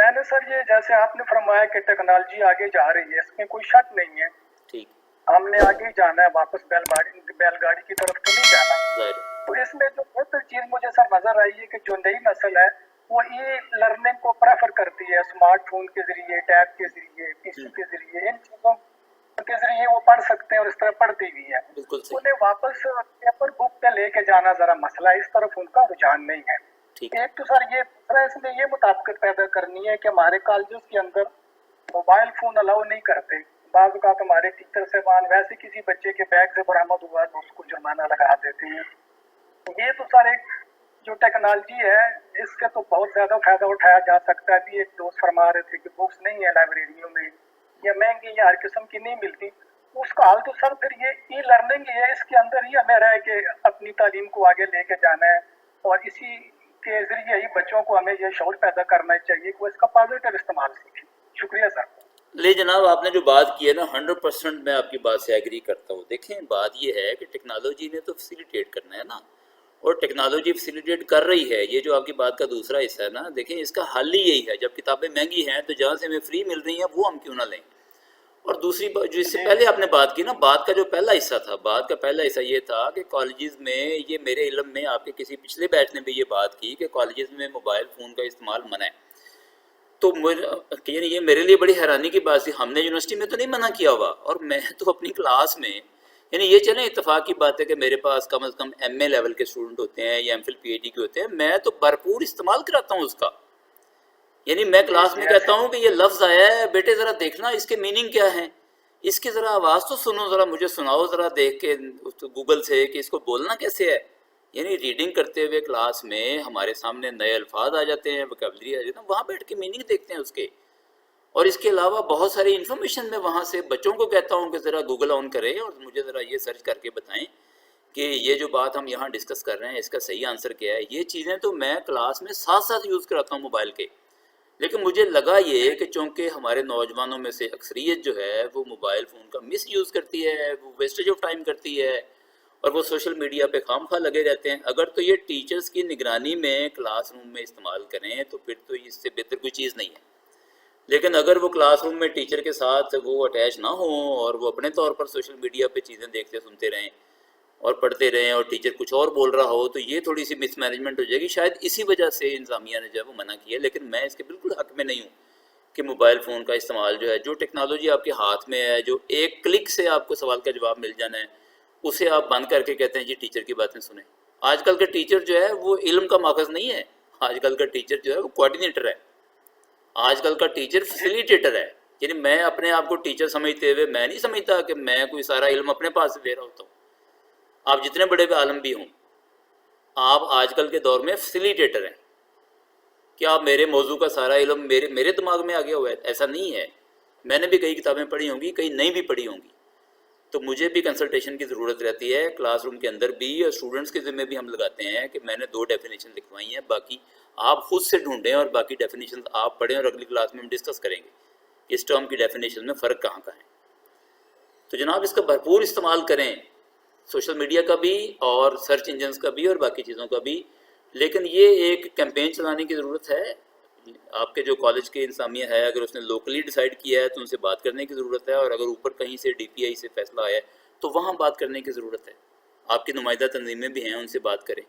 میں نے سر یہ جیسے آپ نے فرمایا کہ ٹیکنالوجی آگے جا رہی ہے، اس میں کوئی شک نہیں ہے، ٹھیک، ہم نے آگے جانا ہے، واپس بیل گاڑی کی طرف تو نہیں جانا. ظاہر تو اس میں جو بہتر چیز مجھے سر نظر آئی ہے کہ جو نئی نسل ہے وہ ای لرننگ کو پریفر کرتی ہے، اسمارٹ فون کے ذریعے، ٹیب کے ذریعے، پی سی کے ذریعے، ان چیزوں کے ذریعے وہ پڑھ سکتے ہیں اور اس طرح پڑھتی بھی ہے. بالکل صحیح. انہیں واپس پیپر بک پہ لے کے جانا ذرا مسئلہ ہے، اس طرف ان کا رجحان نہیں ہے. ٹھیک، ایک تو سر یہ دوسرا اس میں یہ مطابقت پیدا کرنی ہے کہ ہمارے کالجز کے اندر موبائل فون الاؤ نہیں کرتے. بعض اوقات ہمارے ٹیچر صاحبان ویسے کسی بچے کے بیگ سے برآمد ہوا تو اس کو جرمانہ لگا دیتے ہیں. یہ تو سر ایک جو ٹیکنالوجی ہے اس سے تو بہت زیادہ فائدہ اٹھایا جا سکتا ہے. ابھی ایک دوست فرما رہے تھے کہ بکس نہیں ہے لائبریریوں میں یا مہنگی یا ہر قسم کی نہیں ملتی. اس کا حال تو سر پھر یہ ای لرننگ ہی ہے، اس کے اندر ہی ہمیں رہے کہ اپنی تعلیم کو آگے لے کے جانا ہے اور اسی کے ذریعے ہی بچوں کو ہمیں یہ شعور پیدا کرنا چاہیے کہ وہ اس کا پازیٹیو استعمال سیکھیں. شکریہ سر. لے جناب، آپ نے جو بات کی ہے نا 100% میں آپ کی بات سے ایگری کرتا ہوں. دیکھیں بات یہ ہے کہ ٹیکنالوجی نے تو فیسیلیٹیٹ کرنا ہے نا، اور ٹیکنالوجی فیسیلیٹیٹ کر رہی ہے. یہ جو آپ کی بات کا دوسرا حصہ ہے نا، دیکھیں اس کا حل ہی یہی ہے، جب کتابیں مہنگی ہیں تو جہاں سے ہمیں فری مل رہی ہیں وہ ہم کیوں نہ لیں. اور دوسری بات جو اس سے پہلے آپ نے بات کی نا، بات کا جو پہلا حصہ تھا، بات کا پہلا حصہ یہ تھا کہ کالجز میں، یہ میرے علم میں آپ کے کسی پچھلے بیچ نے بھی یہ بات کی کہ کالجز میں موبائل فون کا استعمال منع ہے. تو یعنی یہ میرے لیے بڑی حیرانی کی بات تھی. ہم نے یونیورسٹی میں تو نہیں منع کیا ہوا، اور میں تو اپنی کلاس میں، یعنی یہ چلیں اتفاق کی بات ہے کہ میرے پاس کم از کم ایم اے لیول کے اسٹوڈنٹ ہوتے ہیں یا M Phil P H D کے ہوتے ہیں، میں تو بھرپور استعمال کراتا ہوں اس کا. یعنی میں کلاس میں کہتا ہوں کہ یہ لفظ آیا ہے بیٹے ذرا دیکھنا اس کے میننگ کیا ہے، اس کی ذرا آواز تو سنو، ذرا مجھے سناؤ ذرا دیکھ کے گوگل سے کہ اس کو بولنا کیسے ہے. یعنی ریڈنگ کرتے ہوئے کلاس میں ہمارے سامنے نئے الفاظ آ جاتے ہیں، وکیبلری آ جاتی ہے، وہاں بیٹھ کے میننگ دیکھتے ہیں اس کے. اور اس کے علاوہ بہت ساری انفارمیشن میں وہاں سے بچوں کو کہتا ہوں کہ ذرا گوگل آن کریں اور مجھے ذرا یہ سرچ کر کے بتائیں کہ یہ جو بات ہم یہاں ڈسکس کر رہے ہیں اس کا صحیح آنسر کیا ہے. یہ چیزیں تو میں کلاس میں ساتھ ساتھ یوز کراتا ہوں موبائل کے. لیکن مجھے لگا یہ کہ چونکہ ہمارے نوجوانوں میں سے اکثریت جو ہے وہ موبائل فون کا مس یوز کرتی ہے، وہ ویسٹیج آف ٹائم کرتی ہے، اور وہ سوشل میڈیا پہ خام خواہ لگے رہتے ہیں. اگر تو یہ ٹیچرز کی نگرانی میں کلاس روم میں استعمال کریں تو پھر تو اس سے بہتر کوئی چیز نہیں ہے. لیکن اگر وہ کلاس روم میں ٹیچر کے ساتھ وہ اٹیچ نہ ہوں اور وہ اپنے طور پر سوشل میڈیا پہ چیزیں دیکھتے سنتے رہیں اور پڑھتے رہیں اور ٹیچر کچھ اور بول رہا ہو، تو یہ تھوڑی سی مس مینجمنٹ ہو جائے گی. شاید اسی وجہ سے انتظامیہ نے جو ہے وہ منع کیا ہے. لیکن میں اس کے بالکل حق میں نہیں ہوں کہ موبائل فون کا استعمال جو ہے، جو ٹیکنالوجی آپ کے ہاتھ میں ہے، جو ایک کلک سے آپ کو سوال کا جواب مل جانا ہے، اسے آپ بند کر کے کہتے ہیں جی ٹیچر کی باتیں سنیں. آج کل کا ٹیچر جو ہے وہ علم کا ماخذ نہیں ہے. آج کل کا ٹیچر جو ہے وہ کوآرڈینیٹر ہے. آج کل کا ٹیچر فیسیلیٹیٹر ہے. یعنی میں اپنے آپ کو ٹیچر سمجھتے ہوئے میں نہیں سمجھتا کہ میں کوئی سارا علم اپنے پاس سے لے رہا ہوتا ہوں. آپ جتنے بڑے عالم بھی ہوں، آپ آج کل کے دور میں فیسیلیٹیٹر ہیں. کیا آپ میرے موضوع کا سارا علم میرے دماغ میں آ گیا ہوا ہے؟ ایسا نہیں ہے. میں نے بھی کئی کتابیں پڑھی ہوں گی، کئی نہیں بھی پڑھی ہوں گی، تو مجھے بھی کنسلٹیشن کی ضرورت رہتی ہے کلاس روم کے اندر بھی. اور اسٹوڈنٹس کے ذمہ بھی ہم لگاتے ہیں کہ میں نے 2 ڈیفینیشن لکھوائی ہیں، باقی آپ خود سے ڈھونڈیں اور باقی ڈیفینیشن آپ پڑھیں اور اگلی کلاس میں ہم ڈسکس کریں گے اس ٹرم کی ڈیفینیشن میں فرق کہاں کا ہے. تو جناب اس کا بھرپور استعمال کریں، سوشل میڈیا کا بھی اور سرچ انجنز کا بھی اور باقی چیزوں کا بھی. لیکن یہ ایک کیمپین چلانے کی ضرورت ہے. آپ کے جو کالج کے انتظامیہ ہے اگر اس نے لوکلی ڈیسائیڈ کیا ہے تو ان سے بات کرنے کی ضرورت ہے، اور اگر اوپر کہیں سے ڈی پی آئی سے فیصلہ آیا ہے تو وہاں بات کرنے کی ضرورت ہے. آپ کی نمائندہ تنظیمیں بھی ہیں، ان سے بات کریں.